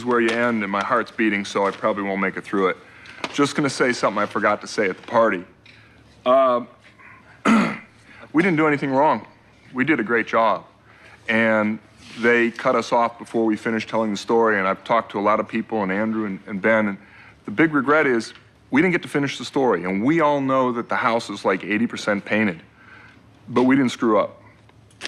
is where you end, and my heart's beating, so I probably won't make it through it. Just gonna say something I forgot to say at the party. We didn't do anything wrong. We did a great job. And they cut us off before we finished telling the story, and I've talked to a lot of people, and Andrew and Ben, and the big regret is we didn't get to finish the story, and we all know that the house is like 80% painted, but we didn't screw up.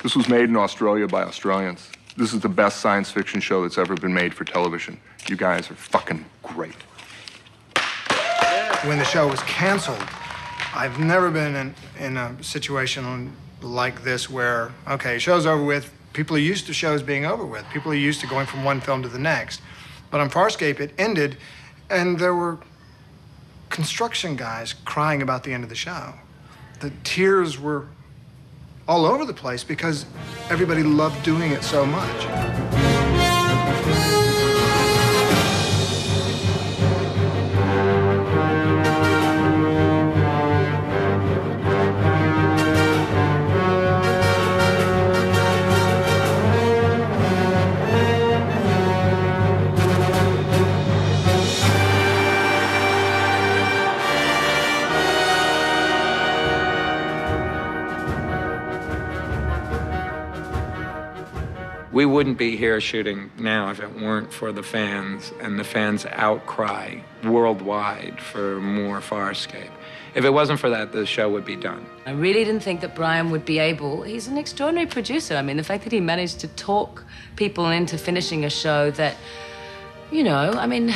This was made in Australia by Australians. This is the best science fiction show that's ever been made for television. You guys are fucking great. When the show was canceled, I've never been in a situation like this where, okay, show's over with. People are used to shows being over with. People are used to going from one film to the next. But on Farscape, it ended, and there were construction guys crying about the end of the show. The tears were all over the place because everybody loved doing it so much. We wouldn't be here shooting now if it weren't for the fans and the fans' outcry worldwide for more Farscape. If it wasn't for that, the show would be done. I really didn't think that Brian would be able. He's an extraordinary producer. I mean, the fact that he managed to talk people into finishing a show that, you know, I mean,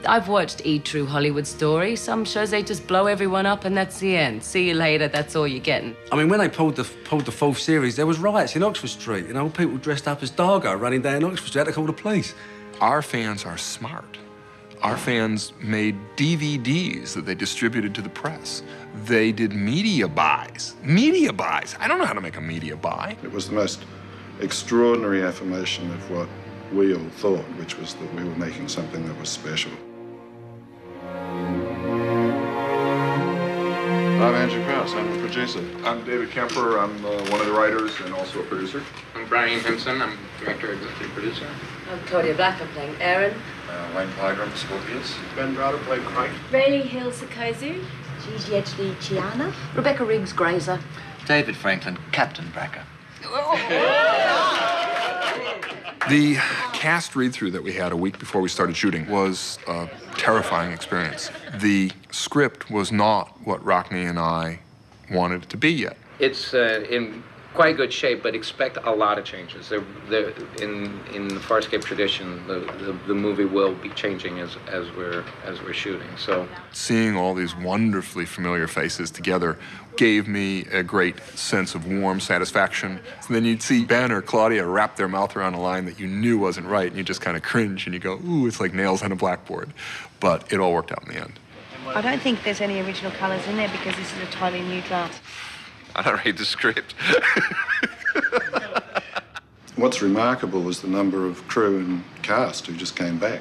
I've watched E! True Hollywood Story. Some shows, they just blow everyone up and that's the end. See you later, that's all you're getting. I mean, when they pulled the fourth series, there was riots in Oxford Street. You know, people dressed up as Dargo running down Oxford Street. They had to call the police. Our fans are smart. Our fans made DVDs that they distributed to the press. They did media buys. Media buys. I don't know how to make a media buy. It was the most extraordinary affirmation of what we all thought, which was that we were making something that was special. I'm Andrew Krause, I'm the producer. I'm David Kemper, I'm one of the writers and also a producer. I'm Brian Henson, I'm director, executive producer. I'm Claudia Black, I'm playing Erin. Wayne Pygram, Scorpius. Ben Browder played Craig. Rayleigh Hill Sakozu. Gigi Edgley Chiana. Rebecca Riggs Grazer. David Franklin, Captain Bracker. The cast read-through that we had a week before we started shooting was a terrifying experience. The script was not what Rockne and I wanted it to be yet. It's in quite good shape, but expect a lot of changes. In the Farscape tradition, the movie will be changing as we're shooting. So seeing all these wonderfully familiar faces together gave me a great sense of warm satisfaction. And then you'd see Ben or Claudia wrap their mouth around a line that you knew wasn't right, and you just kind of cringe and you go, ooh, it's like nails on a blackboard. But it all worked out in the end. I don't think there's any original colours in there because this is a totally new draft. I don't read the script. What's remarkable was the number of crew and cast who just came back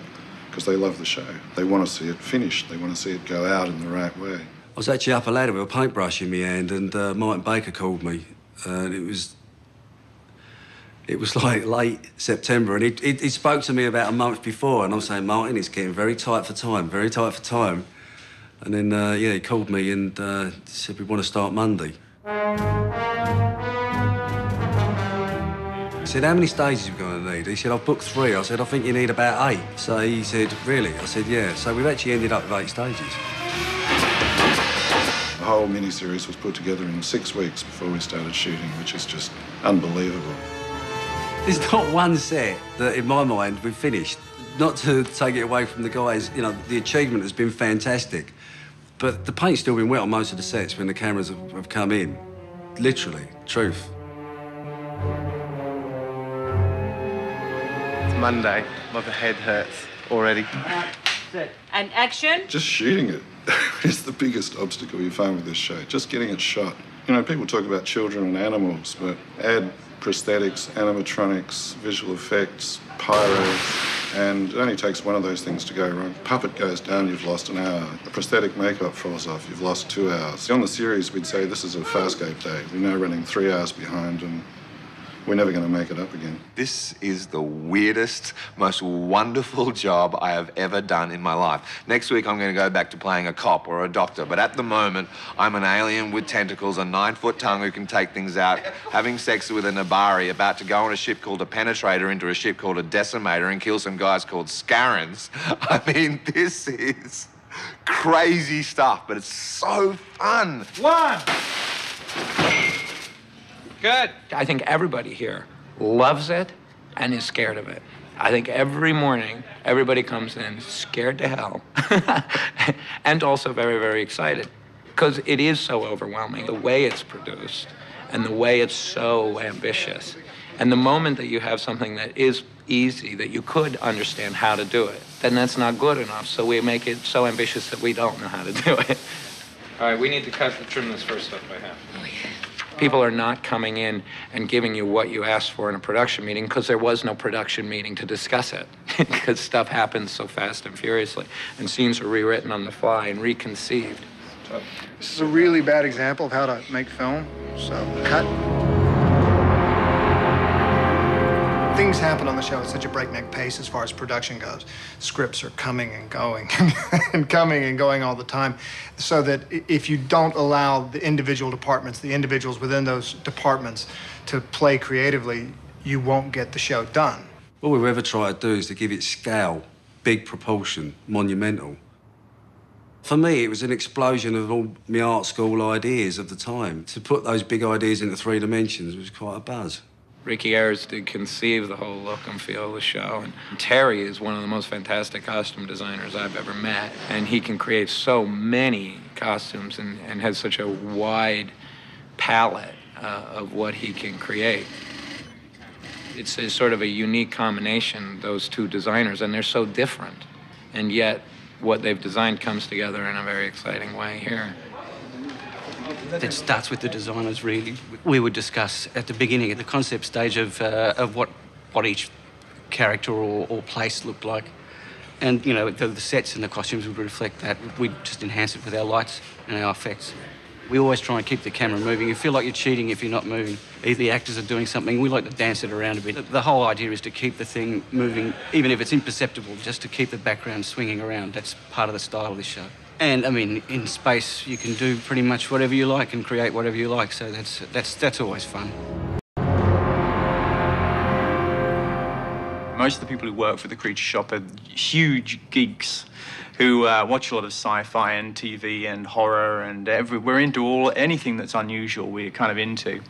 because they love the show. They want to see it finished. They want to see it go out in the right way. I was actually up a ladder with a paintbrush in my hand, and Martin Baker called me, and it was like late September, and he spoke to me about a month before, and I'm saying, Martin, it's getting very tight for time, very tight for time. And then, yeah, he called me and said, we want to start Monday. He said, how many stages are we going to need? He said, I've booked 3. I said, I think you need about 8. So he said, really? I said, yeah. So we've actually ended up with 8 stages. The whole miniseries was put together in 6 weeks before we started shooting, which is just unbelievable. There's not one set that, in my mind, we've finished. Not to take it away from the guys, you know, the achievement has been fantastic. But the paint's still been wet on most of the sets when the cameras have come in. Literally, truth. It's Monday. My head hurts already. And action. Just shooting it is the biggest obstacle you find with this show, just getting it shot. You know, people talk about children and animals, but add prosthetics, animatronics, visual effects, pyro, and it only takes one of those things to go wrong. Puppet goes down, you've lost an hour. The prosthetic makeup falls off, you've lost 2 hours. On the series, we'd say this is a Farscape day. We're now running 3 hours behind, and we're never going to make it up again. This is the weirdest, most wonderful job I have ever done in my life. Next week, I'm going to go back to playing a cop or a doctor, but at the moment, I'm an alien with tentacles, a 9-foot tongue who can take things out, having sex with a Nabari, about to go on a ship called a Penetrator into a ship called a Decimator and kill some guys called Scarens. I mean, this is crazy stuff, but it's so fun. One! Good. I think everybody here loves it and is scared of it. I think every morning, everybody comes in scared to hell and also very, very excited because it is so overwhelming, the way it's produced and the way it's so ambitious. And the moment that you have something that is easy, that you could understand how to do it, then that's not good enough. So we make it so ambitious that we don't know how to do it. All right, we need to trim this first up by half. Oh, yeah. People are not coming in and giving you what you asked for in a production meeting because there was no production meeting to discuss it because stuff happens so fast and furiously and scenes are rewritten on the fly and reconceived. This is a really bad example of how to make film, so cut. Things happen on the show at such a breakneck pace as far as production goes. Scripts are coming and going and coming and going all the time, so that if you don't allow the individual departments, the individuals within those departments to play creatively, you won't get the show done. All we've ever tried to do is to give it scale, big proportion, monumental. For me, it was an explosion of all my art school ideas of the time. To put those big ideas into 3 dimensions was quite a buzz. Ricky Ayers did conceive the whole look and feel of the show. And Terry is one of the most fantastic costume designers I've ever met. And he can create so many costumes and has such a wide palette of what he can create. It's sort of a unique combination, those two designers, and they're so different. And yet, what they've designed comes together in a very exciting way here. It starts with the designers, really. We would discuss at the beginning, at the concept stage, of what each character or place looked like. And, you know, the sets and the costumes would reflect that. We'd just enhance it with our lights and our effects. We always try and keep the camera moving. You feel like you're cheating if you're not moving. Either the actors are doing something, we like to dance it around a bit. The whole idea is to keep the thing moving, even if it's imperceptible, just to keep the background swinging around. That's part of the style of this show. And, I mean, in space, you can do pretty much whatever you like and create whatever you like, so that's always fun. Most of the people who work for the Creature Shop are huge geeks who watch a lot of sci-fi and TV and horror, and we're into anything that's unusual we're kind of into.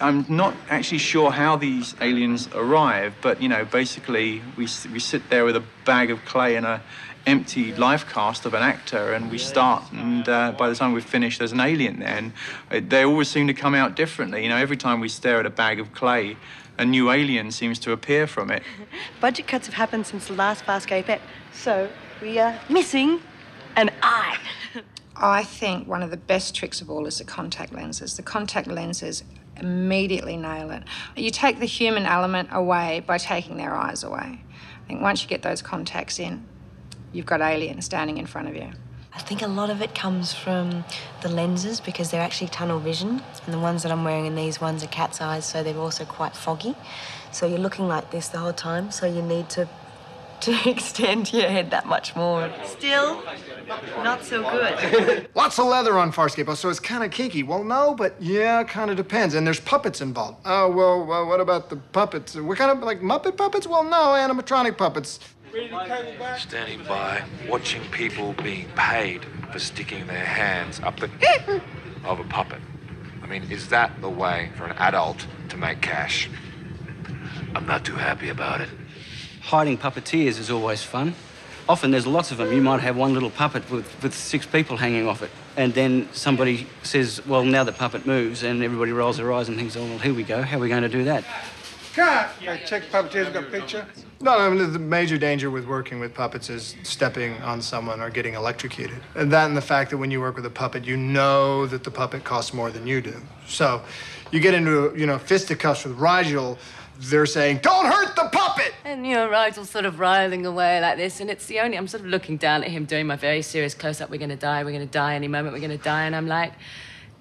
I'm not actually sure how these aliens arrive, but, you know, basically we sit there with a bag of clay and a empty life cast of an actor, and we start, and by the time we've finished, there's an alien there, and they always seem to come out differently. You know, every time we stare at a bag of clay, a new alien seems to appear from it. Budget cuts have happened since the last Farscape ep, so we are missing an eye. I think one of the best tricks of all is the contact lenses. The contact lenses immediately nail it. You take the human element away by taking their eyes away. I think once you get those contacts in, you've got Alien standing in front of you. I think a lot of it comes from the lenses because they're actually tunnel vision, and the ones that I'm wearing in these ones are cat's eyes, so they're also quite foggy. So you're looking like this the whole time, so you need to extend your head that much more. Still, not so good. Lots of leather on Farscape, so it's kind of kinky. Well, no, but yeah, kind of depends. And there's puppets involved. Oh, well, what about the puppets? What kind of, like, Muppet puppets? Well, no, animatronic puppets. Standing by, watching people being paid for sticking their hands up the of a puppet. I mean, is that the way for an adult to make cash? I'm not too happy about it. Hiding puppeteers is always fun. Often there's lots of them. You might have one little puppet with 6 people hanging off it. And then somebody says, well, now the puppet moves, and everybody rolls their eyes and thinks, oh, well, here we go. How are we going to do that? Cut! Check puppeteers got a picture. No, I mean, the major danger with working with puppets is stepping on someone or getting electrocuted. And that and the fact that when you work with a puppet, you know that the puppet costs more than you do. So you get into, fisticuffs with Rigel, they're saying, don't hurt the puppet! And, Rigel's sort of writhing away like this, and I'm sort of looking down at him doing my very serious close-up, we're going to die any moment, we're going to die, and I'm like,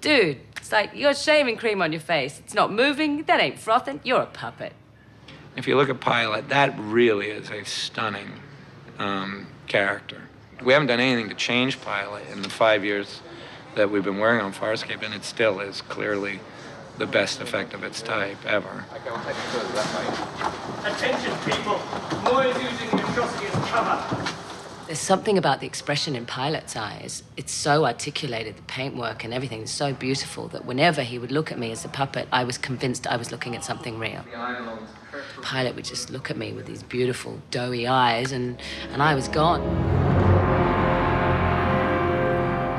Dude, it's like you got shaving cream on your face. It's not moving, that ain't frothing, you're a puppet. If you look at Pilot, that really is a stunning character. We haven't done anything to change Pilot in the 5 years that we've been working on Farscape, and it still is clearly the best effect of its type ever. Attention, people! Moore is using the atrocity as cover. There's something about the expression in Pilot's eyes. It's so articulated, the paintwork and everything is so beautiful that whenever he would look at me as a puppet, I was convinced I was looking at something real. Pilot would just look at me with these beautiful, doughy eyes, and I was gone.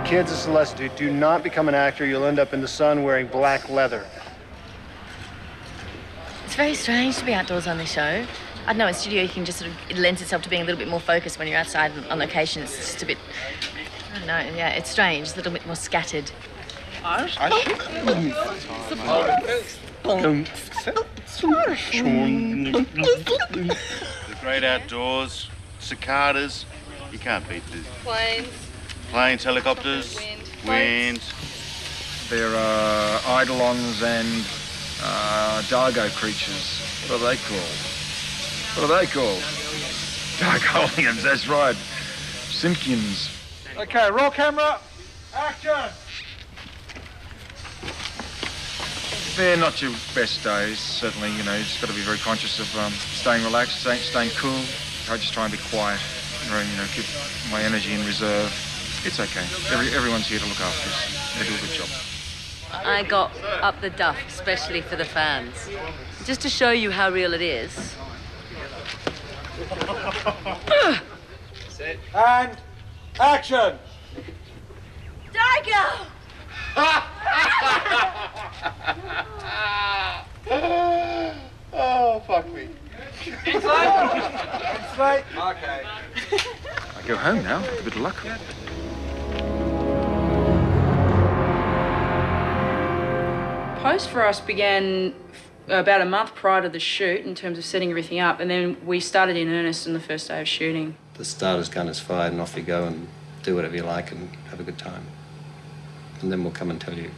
Kids of Celeste, do not become an actor. You'll end up in the sun wearing black leather. It's very strange to be outdoors on this show. I don't know, in studio you can just sort of, it lends itself to being a little bit more focused. When you're outside on location, it's just a bit, I don't know, yeah, it's strange, it's a little bit more scattered. The great outdoors, cicadas, you can't beat this. Planes, helicopters, wind. There are eidolons and Dargo creatures. What are they called? What are they called? Dargolians, that's right. Simpkins. Okay, roll camera, action! They're not your best days, certainly. You know, you just got to be very conscious of staying relaxed, staying cool. I just try and be quiet, you know, keep my energy in reserve. It's okay. Everyone's here to look after us. They do a good job. I got up the duff, especially for the fans. Just to show you how real it is. Set. And action! Dargo! Oh, fuck me. Inside. Okay. I go home now, with a bit of luck. Post for us began about a month prior to the shoot in terms of setting everything up, and then we started in earnest on the first day of shooting. The starter's gun is fired and off you go and do whatever you like and have a good time. And then we'll come and tell you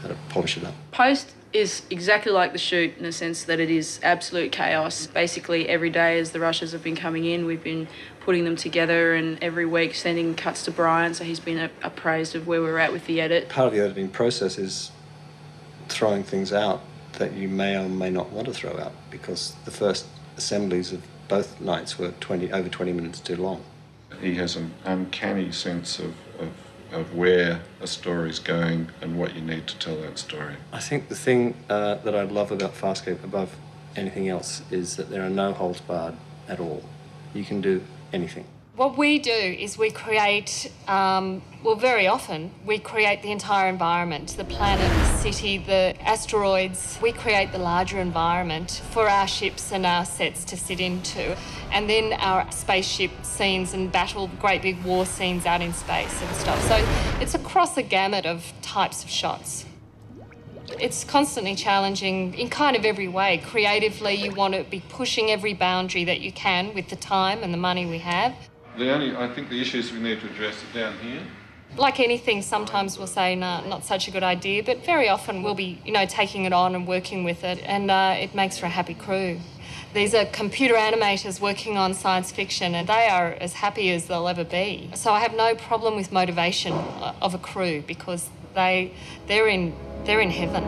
how to polish it up. Post is exactly like the shoot in the sense that it is absolute chaos. Basically every day as the rushes have been coming in, we've been putting them together, and every week sending cuts to Brian, so he's been appraised of where we're at with the edit. Part of the editing process is throwing things out that you may or may not want to throw out, because the first assemblies of both nights were over 20 minutes too long. He has an uncanny sense of where a story's going and what you need to tell that story. I think the thing that I love about Farscape above anything else is that there are no holds barred at all. You can do anything. What we do is we create, well, very often, we create the entire environment, the planet, the city, the asteroids. We create the larger environment for our ships and our sets to sit into. And then our spaceship scenes and battle, great big war scenes out in space and stuff. So it's across a gamut of types of shots. It's constantly challenging in kind of every way. Creatively, you want to be pushing every boundary that you can with the time and the money we have. I think the issues we need to address are down here. Like anything, sometimes we'll say, no, not such a good idea, but very often we'll be, you know, taking it on and working with it, and it makes for a happy crew. These are computer animators working on science fiction, and they are as happy as they'll ever be. So I have no problem with motivation of a crew, because they're in heaven.